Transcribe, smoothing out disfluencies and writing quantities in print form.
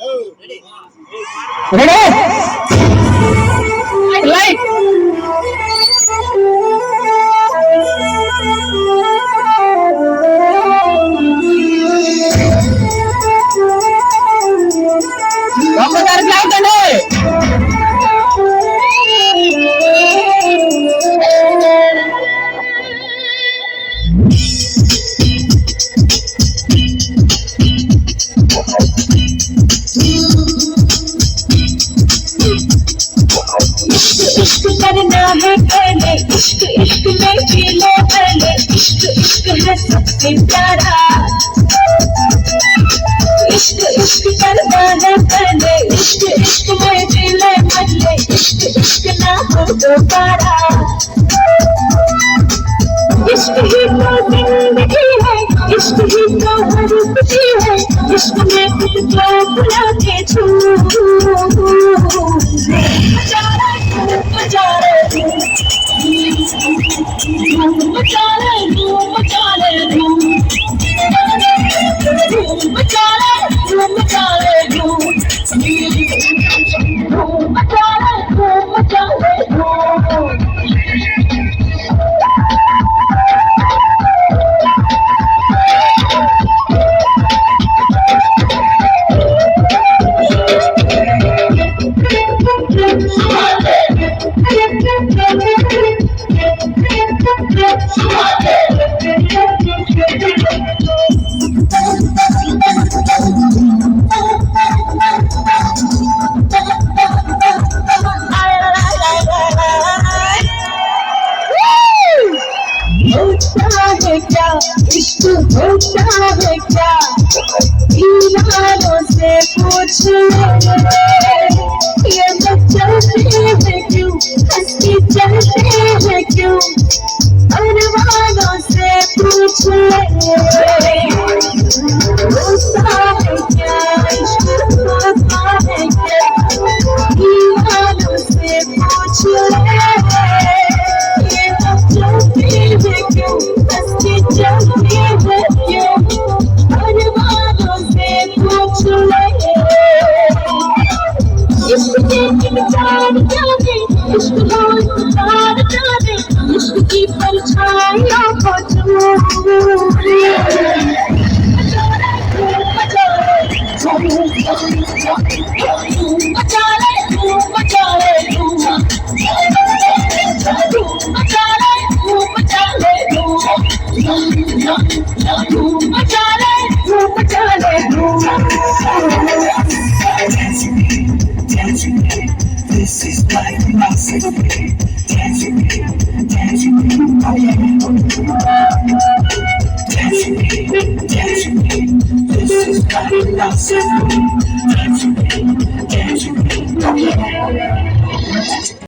Ready? Light. ఒక్కసారి light అండి. इश्क करना है पहले, इश्क इश्क में जी लो पहले, इश्क इश्क है सबसे प्यारा। इश्क इश्क करना है पहले, इश्क इश्क में जी ले पहले, इश्क इश्क ना हो दोबारा। इश्क ही तो जिंदगी है, इश्क ही तो हर खुशी है, इश्क में खुद को बुला के छू क्या इश्क होता है क्या, दीवारों से पूछ ये लोग चलते हैं क्यों, हंस के चलते हैं क्यों, अरमानों से पूछ होता है क्या, इश्क होता है क्या, दीवारों से पूछ ये लोग चलते हैं क्यों, चलते हैं क्यों, अरमानों से पूछ इश्क के इंतजार जाने, इश्क रोज उतार जाने, इश्क की परछाइयों को This is like music. Dancing, dancing, oh yeah. Dancing, dancing, this is like music. Dancing, dancing, oh yeah.